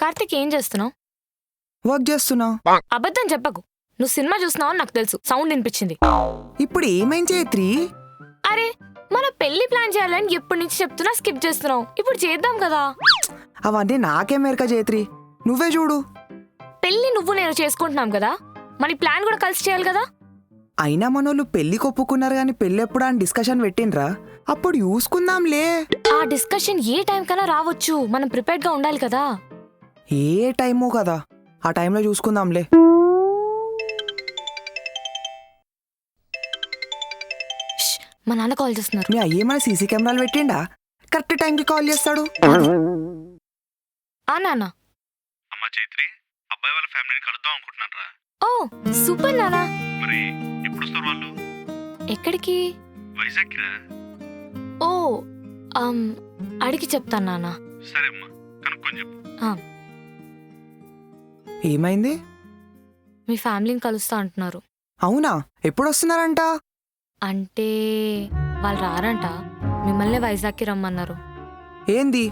కార్తిక్ ఏం చేస్తున్నావు? వర్క్ చేస్తున్నా. అబద్ధం చెప్పకు. నువ్వు సినిమా చూస్తున్నావు అని నాకు తెలుసు. సౌండ్ వినిపించింది. ఇప్పుడు ఏమైంది చైత్రి? అరే మన పెళ్లి ప్లాన్ చేయాలని ఎప్పటి నుంచి చెప్తున్నా స్కిప్ చేస్తున్నావు. ఇప్పుడు చేద్దాం కదా. అవన్నీ నాకే మేరక చైత్రి, నువ్వే చూడు. పెళ్లి నువ్వు నేను చేసుకుంటున్నాం కదా, మన ప్లాన్ కూడా కలిసి చేయాలి కదా. అయినా మనోళ్ళు పెళ్లి కొప్పుకున్నారు గాని పెళ్లి ఎప్పుడు అని డిస్కషన్ పెట్టిండ్రా? అప్పుడు చూసుకుందాంలే. ఆ డిస్కషన్ ఏ టైం కన్నా రావచ్చు. మనం ప్రిపేర్డ్ గా ఉండాలి కదా. ఏ టైమో కదా, ఆ టైంలో చూసుకుందాంలే. ష్, మా నాన్న కాల్ చేస్తున్నారు. మీ అయ్యేమైనా సీసీ కెమెరాలు పెట్టిండా? కరెక్ట్ టైంకి కాల్ చేస్తాడు. ఆ నాన్న. అమ్మా చైత్రి, అబ్బాయి వాళ్ళ ఫ్యామిలీని కలుద్దాం అనుకుంటున్నారా? ఓ సూపర్ నాన్న. మరి ఎప్పుడు వస్తారు వాళ్ళు? ఎక్కడికి? వైజాగ్ రా. ఓ అడిగి చెప్తాను నాన్న. సరే అమ్మా, కనుక్కొని చెప్పు. ఏమైంది? మీ ఫ్యామిలీని కలుస్తా అంటున్నారు. అవునా? ఎప్పుడు వస్తున్నారంట? అంటే వాళ్ళు రారంట, మిమ్మల్ని వైజాగ్కి రమ్మన్నారు. ఏంది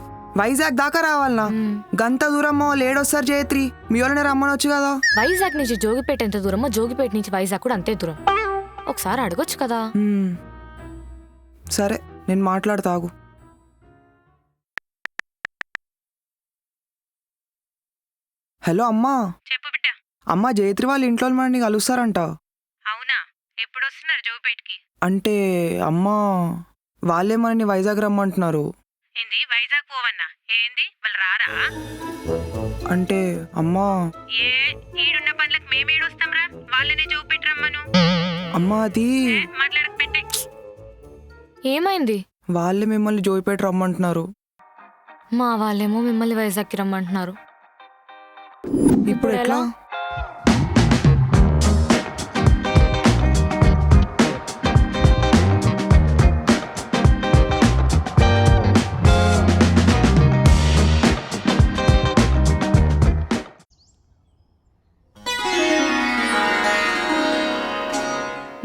వైజాగ్ దాకా రావాలనా? గంత దూరమో లేడొస్తారు చైత్రి, మీ వాళ్ళని రమ్మనొచ్చు కదా. వైజాగ్ నుంచి జోగిపేట ఎంత దూరమో జోగిపేట నుంచి వైజాగ్ కూడా అంతే దూరం. ఒకసారి అడగొచ్చు కదా. సరే నేను మాట్లాడతాగు. హలో అమ్మా. చెప్పు బిడ్డ. అమ్మా జైత్రి వాళ్ళ ఇంట్లో మనని కలుస్తారంట. అవునా? ఎప్పుడు వస్తున్నారు జోగిపేటకి? అంటే అమ్మా వాళ్ళే మనని వైజాగ్ రమ్మంటున్నారు. ఏంది వైజాగ్ పోవన్నా? ఏంది వాళ్ళు రారా? అంటే అమ్మా ఏ ఈడున్న పనులకు మేమేడొస్తాంరా? వాళ్ళనే జోగిపేట రమ్మను. అమ్మా అది మాట్లాడక పెట్టే. ఏమైంది? వాళ్ళే మిమ్మల్ని జోయిపేట రమ్మంటున్నారు. మా వాళ్ళేమో మిమ్మల్ని వైజాగ్కి రమ్మంటున్నారు. ఇప్పుడు ఎట్లా?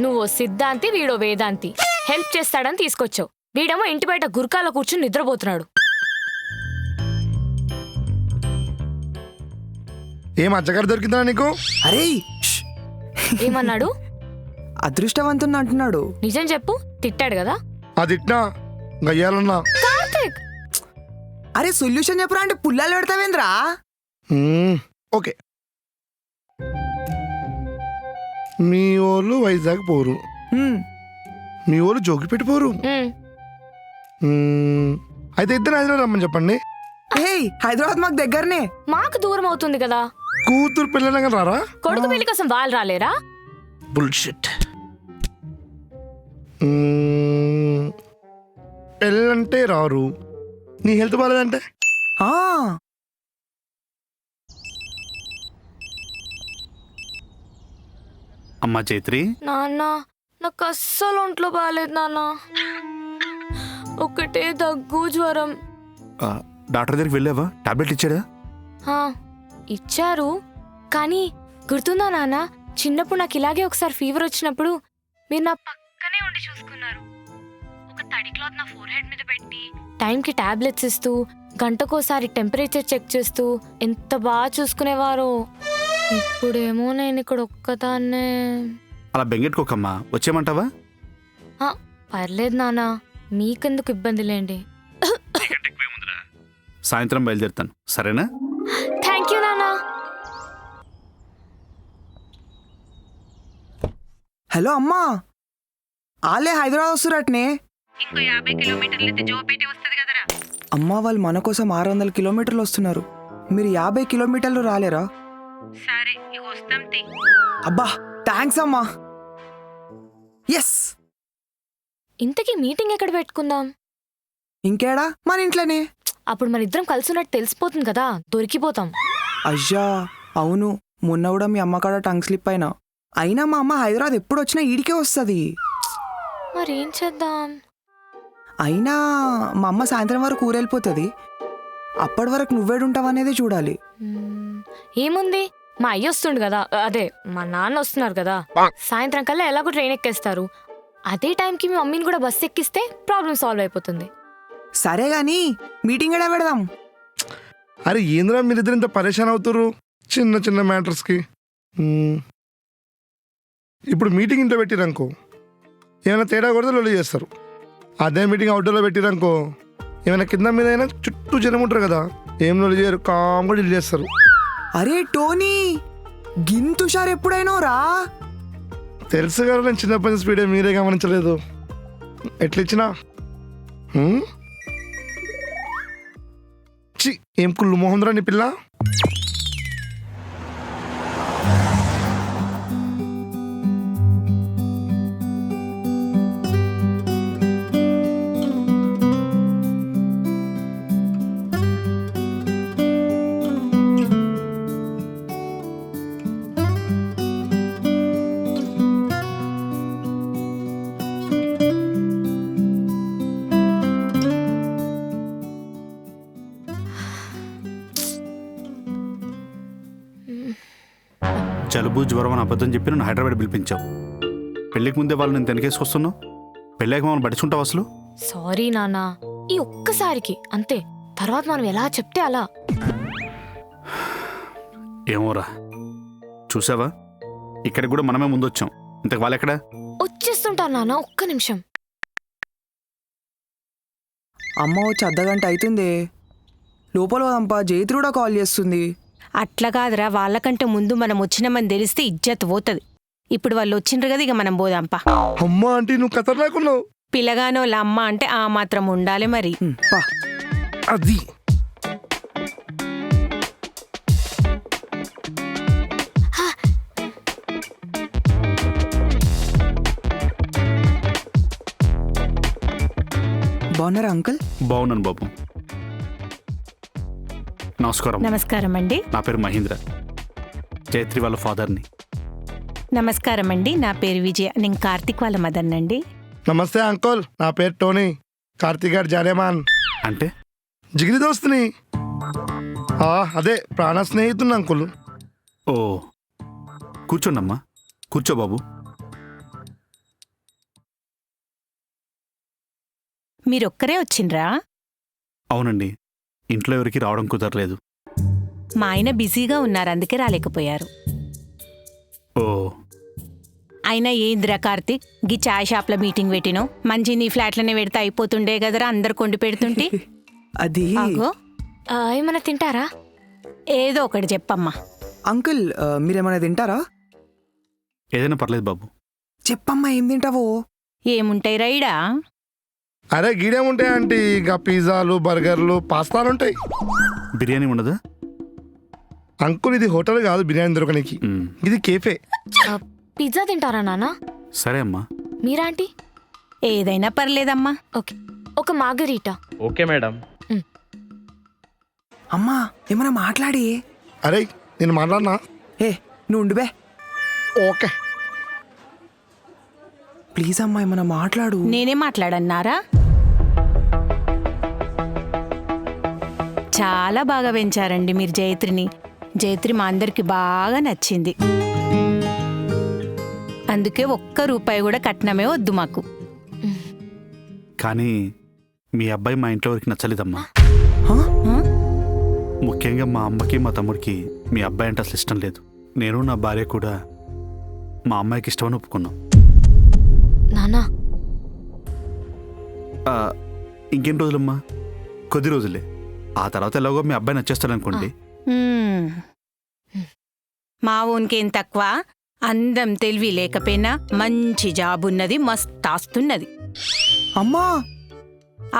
నువ్వు సిద్ధాంతి, వీడో వేదాంతి. హెల్ప్ చేస్తాడని తీసుకొచ్చావు. వీడేమో ఇంటి బయట గుర్కాలో కూర్చుని నిద్రపోతున్నాడు. ఏం అచ్చగారు దొరికిందా నీకు? అరే ఏమన్నాడు? అదృష్టవంతుని అంటున్నాడు. నిజం చెప్పు. తిట్టాడు కదా? అది ఇట్నా గయ్యాలన్నా. కార్తిక్ అరే సొల్యూషన్ చెప్పరా అంటే పుల్లాలు పెడతావేంద్రా? ఓకే, మీ వాళ్ళు వైజాగ్ పోరు, మీ వాళ్ళు జోగిపెట్టి పోరు. అయితే ఇద్దరు హైదరాబాద్ రమ్మని చెప్పండి. హైదరాబాద్ మాకు దగ్గరనే. మాకు దూరం అవుతుంది కదా. కూతురు పిల్లలంగా రారా? కొడుకు పెళ్లి కోసం వాళ్ళు రాలేరా? బుల్షిట్. పెళ్ళంటే రారు, నీ హెల్త్ బాగాలేదంటే. అమ్మా చైత్రి. నాన్న నాకు అస్సలు ఒంట్లో బాగాలేదు నాన్న. ఒకటే దగ్గు, జ్వరం. డాక్టర్ దగ్గరికి వెళ్ళావా? టాబ్లెట్ ఇచ్చాడా? ఇచ్చారు, కానీ గుర్తుందా నాన్న, చిన్నప్పుడు నాకు ఇలాగే ఒకసారి ఫీవర్ వచ్చినప్పుడు మీరు నా పక్కనే ఉండి చూసుకున్నారు. ఒక తడి క్లాత్ నా ఫోర్ హెడ్ మీద పెట్టి టైంకి టాబ్లెట్స్ ఇస్తూ గంటకోసారి టెంపరేచర్ చెక్ చేస్తూ ఎంత బాగా చూసుకునేవారో. ఇప్పుడేమో నేను ఇక్కడ ఒక్కదాన్నే. అలా బెంగెట్టుకోకమ్మా, వచ్చేయమంటావా? పర్లేదు నాన్న, మీకెందుకు ఇబ్బంది లేండి. సాయంత్రం బయలుదేరుతాను, సరేనా? థ్యాంక్ యూ నాన్న. హలో అమ్మా, ఆలే హైదరాబాద్ వస్తురట్నే. ఇంకో 50 కిలోమీటర్లు అయితే జోగిపేట వస్తుంది కదరా. అమ్మా వాళ్ళు మన కోసం 600 కిలోమీటర్లు వస్తున్నారు. మీరు 50 కిలోమీటర్లు రాలేరా? సరే ఇక వస్తాం తి. అబ్బా థ్యాంక్స్ అమ్మా. ఎస్. ఇంతకీ మీటింగ్ ఎక్కడ పెట్టుకుందాం? ఇంకేడా, మన ఇంట్లోనే. అప్పుడు మన ఇద్దరం కలిసి ఉన్నట్టు తెలిసిపోతుంది కదా, దొరికిపోతాం. అయ్యా అవును, మొన్న కూడా మీ అమ్మకాడ టంగ్ స్లిప్ అయినా మా అమ్మ హైదరాబాద్ ఎప్పుడు వచ్చినా ఈడికే వస్తుంది. మరేం చేద్దాం? అయినా మా అమ్మ సాయంత్రం వరకు ఊరెళ్ళిపోతుంది. అప్పటి వరకు నువ్వేడుంటావనేది చూడాలి. ఏముంది, మా అయ్య వస్తుండు కదా, అదే మా నాన్న వస్తున్నారు కదా. సాయంత్రం కల్లా ఎలాగో ట్రైన్ ఎక్కేస్తారు. అదే టైంకి మీ మమ్మీని కూడా బస్సు ఎక్కిస్తే ప్రాబ్లం సాల్వ్ అయిపోతుంది. సరే గాని మీటింగ్ ఎడా పెడదాం? అరే ఏంద్రా మీరిద్దరు ఇంత పరేషాన్ అవుతారు చిన్న చిన్న మ్యాటర్స్కి. ఇప్పుడు మీటింగ్ ఇంట్లో పెట్టిరనుకో ఏమైనా తేడా కొడితే లొల్లి చేస్తారు. అదే మీటింగ్ అవుట్డోర్లో పెట్టిరనుకో ఏమైనా కింద మీద అయినా చుట్టూ జనం ఉంటారు కదా, ఏం లొల్లి చేయరు, కామ్గా డీల్ చేస్తారు. అరే టోనీ, గింతుషార్ ఎప్పుడైనా రా? తెలుసు కదా నేను చిన్నప్పటి నుంచి స్పీడే మీరే గమనించలేదు. ఎట్లిచ్చినా చి ఏం కుళ్ళు మోహంద్రా నీ పిల్ల. జలుబు జ్వరం అని అబద్ధం చెప్పి నన్ను హైదరాబాద్ పిలిపించావు. పెళ్ళికి ముందే వాళ్ళు నేను వెనకేసుకొస్తున్నావు. పెళ్ళాక మమ్మల్ని పడుచుంటావు అసలు? సారీ నాన్న, ఈ ఒక్కసారికి అంతే. తర్వాత మనం ఎలా చెప్తే అలా. ఏమోరా, చూసావా ఇక్కడికి కూడా మనమే ముందు వచ్చాం. ఇంతకు వాళ్ళెక్కడా? వచ్చేస్తుంటాను నాన్న, ఒక్క నిమిషం. అమ్మ వచ్చి అర్ధగంట అవుతుంది. లోపల పోదాంపా, జైత్రి కూడా కాల్ చేస్తుంది. అట్లా కాదురా, వాళ్ళకంటే ముందు మనం వచ్చినామని తెలిస్తే ఇజ్జత్ పోతుంది. ఇప్పుడు వాళ్ళు వచ్చిండ్రు కదా, ఇక మనం పోదాంపా. అమ్మా అంటే నువ్వు ఖతర్నాకున్నావు. పిల్లగానోళ్ళ అమ్మ అంటే ఆ మాత్రం ఉండాలి మరి. పా. అది బాగున్నారా అంకుల్? బాగున్నాను బాబు. నమస్కారం. నమస్కారం అండి. నా పేరు మహేంద్ర, జైత్రి వాళ్ళ ఫాదర్ని. నమస్కారం అండి, నా పేరు విజయ, నేను కార్తిక్ వాళ్ళ మదన్ అండి. నమస్తే అంకుల్, నా పేరు టోనీ, కార్తీక్ గారు జానేమాన్ అంటే జిగిరి దోస్తుని. అదే ప్రాణ స్నేహితుని అంకుల్. ఓ, కూర్చోండమ్మా, కూర్చో బాబు. మీరొక్కరే వచ్చిండ్రా? అవునండి, ఇంట్లో ఎవరికి రావడం కుదరలేదు. మా ఆయన బిజీగా ఉన్నారు, అందుకే రాలేకపోయారు. ఓ, అయినా ఏందిరా కార్తీక్, గీ చాయ్ షాప్లో మీటింగ్ పెట్టినో మంచి నీ ఫ్లాట్లోనే పెడితే అయిపోతుండే కదరా, అందరు కొండి పెడుతుంటే. అది ఆగో, ఏమైనా తింటారా? ఏదో ఒకటి చెప్పమ్మా. అంకుల్, మీరేమైనా తింటారా? ఏదైనా పర్లేదు బాబు. చెప్పమ్మా, ఏం తింటావో? ఏముంటాయి రైడా? అరే గీడేముంటాయి ఆంటీ, ఇక పిజ్జాలు బర్గర్లు పాస్తాలు ఉంటాయి. బిర్యానీ ఉండదా? అంకుల్ ఇది హోటల్ కాదు బిర్యానీ దొరకనికి, మ్, ఇది కేఫే. పిజ్జా తింటారా నాన్న? సరే అమ్మా. మీరాంటీ? ఏదైనా పర్లేదమ్మా. ఓకే, ఒక మార్గరీటా. Okay madam. అమ్మా, ఏమైనా మాట్లాడి. అరే నేను మాట్లాడినా? ఏ నువ్వు ఉండు బే. ఓకే ప్లీజ్ అమ్మా, ఏమైనా మాట్లాడు. నేనే మాట్లాడన్నారా? చాలా బాగా పెంచారండి మీరు జైత్రిని. జైత్రి మా అందరికి బాగా నచ్చింది, అందుకే ఒక్క రూపాయి కూడా కట్నమే వద్దు మాకు. కానీ మీ అబ్బాయి మా ఇంట్లో ఎవరికి నచ్చలేదమ్మా. హా? ముఖ్యంగా మా అమ్మకి మా తమ్ముడికి మీ అబ్బాయి అంటే అసలు ఇష్టం లేదు. నేను నా భార్య కూడా మా అమ్మాయికి ఇష్టమని ఒప్పుకున్నాం. నానా, ఇంకేం రోజులమ్మా, కొద్ది రోజులే. ఆ తర్వాత ఎలాగో మీ అబ్బాయి నచ్చేస్తాడనుకోండి. హ్మ్. మా ఊనికేం తక్కువ, అందం తెలివి లేకపోయినా మంచి జాబ్ ఉన్నది, మస్త్ ఆస్తున్నది. అమ్మా,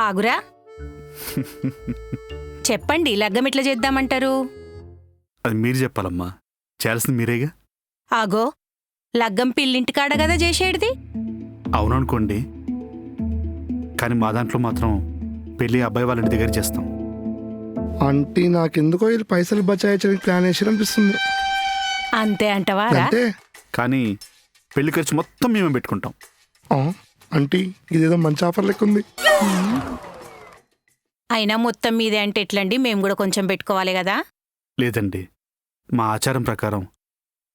ఆగురా, చెప్పండి లగ్గం ఎట్లా చేద్దామంటారు? అది మీరు చెప్పాలమ్మా, చేయాల్సింది మీరేగా. ఆగో, లగ్గం పిల్లింటికాడ కదా చేసేటిది. అవుననుకోండి, కానీ మా దాంట్లో మాత్రం పెళ్ళి అబ్బాయి వాళ్ళ ఇంటి దగ్గర చేస్తాం. ఆంటీ నాకెందుకో ఇది పైసలు బచాయించడానికి ప్లాన్ వేసి అనిపిస్తుంది. అంతే అంటవారా? అంటే కానీ పెళ్లి ఖర్చు మొత్తం మేమే పెట్టుకుంటాం. ఆంటీ ఇదేదో మంచి ఆఫర్ లెక్క ఉంది. అయినా మొత్తం మీదే అంటే ఎట్లండి, మేము కూడా కొంచెం పెట్టుకోవాలి కదా. లేదండి, మా ఆచారం ప్రకారం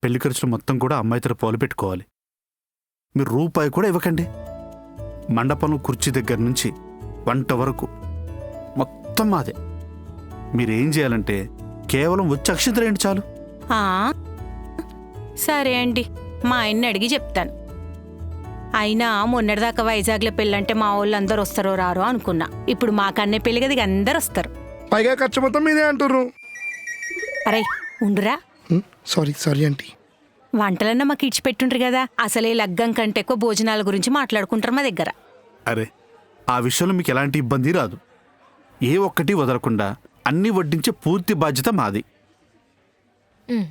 పెళ్లి ఖర్చులు మొత్తం కూడా అమ్మాయి తరపు వాళ్ళు పెట్టుకోవాలి. మీరు రూపాయి కూడా ఇవ్వకండి. మండపంలో కుర్చీ దగ్గర నుంచి వంట వరకు మొత్తం మాదే. మీరేం చేయాలంటే కేవలం వచ్చి అక్షింతలేండి చాలు. ఆ, సరే అండి, మా ఆయన్ని అడిగి చెప్తాను. అయినా మొన్నటిదాకా వైజాగ్లో పెళ్ళంటే మా వాళ్ళు అందరు వస్తారో రారో అనుకున్నా. ఇప్పుడు మా కన్నే పెళ్ళి కదా, ఇక అందరు వస్తారు. పైగా ఖర్చు మొత్తం మీదే అంటుర్రు. అరే ఉండురా, సారీ సారీ ఆంటీ. వంటలన్నా మాకు ఇచ్చిపెట్టుండ్రు కదా. అసలే లగ్గం కంటే ఎక్కువ భోజనాల గురించి మాట్లాడుకుంటారు మా దగ్గర. అరే ఆ విషయంలో మీకు ఎలాంటి ఇబ్బంది రాదు. ఏ ఒక్కటి వదలకుండా అన్నీ వడ్డించే పూర్తి బాధ్యత మాది. మ్,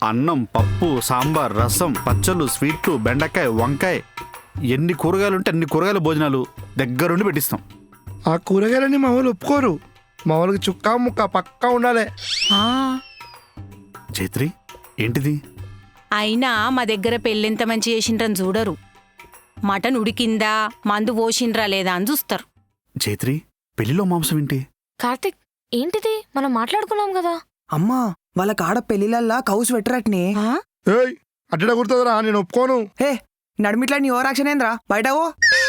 అన్నం, పప్పు, సాంబార్, రసం, పచ్చళ్ళు, స్వీట్లు, బెండకాయ, వంకాయ, ఎన్ని కూరగాయలు ఉంటే అన్ని కూరగాయల భోజనాలు దగ్గరుండి పెట్టిస్తాం. ఆ కూరగాయలని మా వాళ్ళు ఒప్పుకోరు. మా వాళ్ళకి చుక్కా ముక్క పక్కా ఉండాలి. ఆ, చైత్రి ఏంటిది? అయినా మా దగ్గర పెళ్ళెంత మంచి చేసిండ్రని చూడరు. మటన్ ఉడికిందా, మందు పోసిండ్రా లేదా అని చూస్తారు. చైత్రి పెళ్లిలో మాంసం ఏంటి? కార్తిక్ ఏంటిది? మనం మాట్లాడుకున్నాం కదా. అమ్మా వాళ్ళ కాడ పెళ్లిలల్లా కౌసు పెట్టరట్నే. ఆ? ఏయ్ అడ్డ కుడుతుందిరా, నేను ఒప్పుకోను. హే నడిమిట్లా నీ ఓవరాక్షన్ ఏంద్రా, బయటవో.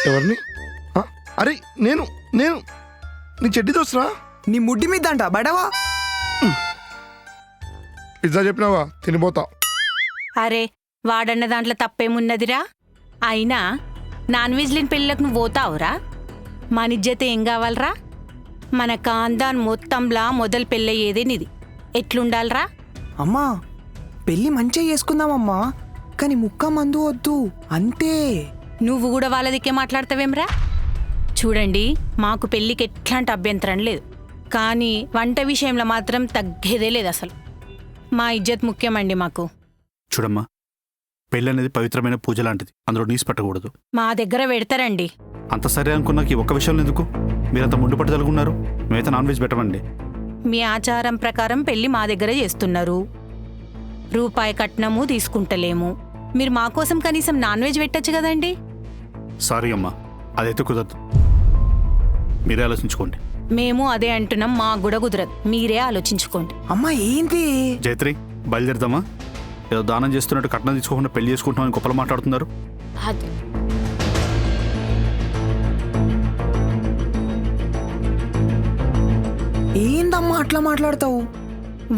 ఎవరిని? అరే నేను నేను నీ చెడ్డి దోస్తురా. నీ ముడ్డి మీద అంట, బయటవో. పిజ్జా చెప్పినావా, తినిపోతా. అరే వాడన్న దాంట్లో తప్పేమున్నదిరా? అయినా నాన్ వెజ్ లేని పెళ్ళిళ్ళకు నువ్వు పోతావురా? మన ఇజ్జత ఏం కావాలరా? మన కాందాన్ మొత్తంలా మొదలు పెళ్ళయ్యేదే నీది. ఎట్లుండాలరా? అమ్మా పెళ్లి మంచిగా చేసుకుందామమ్మా, కానీ ముక్క మందు వద్దు అంతే. నువ్వు కూడా వాళ్ళ దిక్కే మాట్లాడతావేమ్రా? చూడండి, మాకు పెళ్ళికి ఎట్లాంటి అభ్యంతరం లేదు, కానీ వంట విషయంలో మాత్రం తగ్గేదే లేదు అసలు. మా ఇజ్జత్ ముఖ్యమండి మాకు. చూడమ్మా, పెళ్ళి అనేది పవిత్రమైన పూజ లాంటిది, అందులో నీసు పెట్టకూడదు. మా దగ్గర పెడతారండి. అంత సరే అనుకున్నాక ఈ ఒక్క విషయంలో ఎందుకు మీరంత ముందు పట్టుదలుగున్నారు? మేమైతే నాన్ వెజ్ పెట్టమండి. మీ ఆచారం ప్రకారం పెళ్లి మా దగ్గరే చేస్తున్నారు. రూపాయి కట్నము తీసుకుంటలేము. మీరు మా కోసం కనీసం నాన్ వెజ్ పెట్టచ్చు కదండి. సారీ అమ్మా, అదైతే కుదరదు. మీరే ఆలోచించుకోండి. మేము అదే అంటున్నాం, మాకు కూడా కుదరదు. మీరే ఆలోచించుకోండి. అమ్మా ఏంటి? జైత్రి బయలుదేరుదామా? ఏదో దానం చేస్తున్నట్టు కట్నం తీసుకోకుండా పెళ్లి చేసుకుంటామని గొప్పలు మాట్లాడుతున్నారు. అది ఏందమ్మా అట్లా మాట్లాడతావు?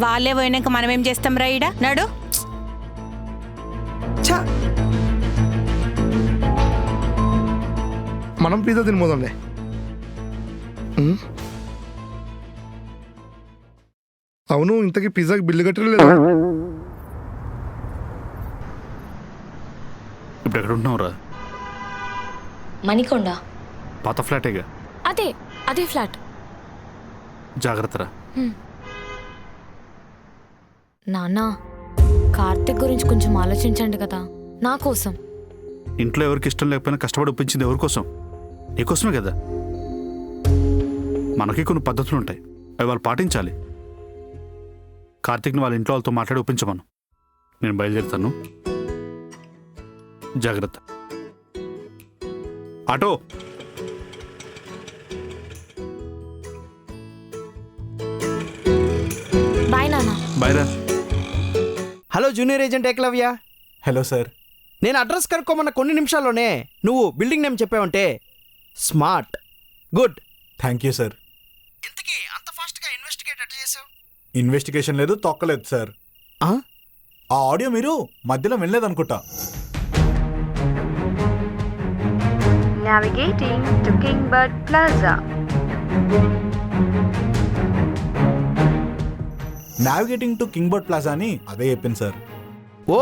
వాళ్ళే పోయినాక మనమేం చేస్తాం రా ఈడ? నడు. ఛ, మనం పిజ్జా తినిపోదాంలే. అవును, ఇంతకీ పిజ్జాకి బిల్లు కట్టలేదు. ఇప్పుడు ఎక్కడ ఉంటున్నావురా? మణికొండ. పాత ఫ్లాటేగా. అదే అదే ఫ్లాట్. జాగ్రత్తరా. నాన్న, కార్తిక్ గురించి కొంచెం ఆలోచించండి కదా, నా కోసం. ఇంట్లో ఎవరికి ఇష్టం లేకపోయినా కష్టపడి ఒప్పించింది ఎవరి కోసం? నీకోసమే కదా. మనకి కొన్ని పద్ధతులు ఉంటాయి, అవి వాళ్ళు పాటించాలి. కార్తీక్ని వాళ్ళ ఇంట్లో వాళ్ళతో మాట్లాడి ఒప్పించమను. నేను బయలుదేరుతాను. జాగ్రత్త. ఆటో. బాయ్ నాన్న. బైరా. Hello junior agent Ekalavya. Hello sir. నేను అడ్రస్ కనుక్కోమన్న కొన్ని నిమిషాల్లోనే నువ్వు బిల్డింగ్ నేమ్ చెప్పావంటే smart, good. Thank you sir. ఇంతకీ అంత ఫాస్ట్గా ఇన్వెస్టిగేట్ ఎట్లా చేసావు? ఇన్వెస్టిగేషన్ లేదు, తొక్కలేదు సార్. ఆ? ఆ ఆడియో మీరు మధ్యలో వినలేదనుకుంటా. Navigating to Kingbird Plaza. Navigating to king bird plaza అని అదే చెప్పింది సార్. ఓ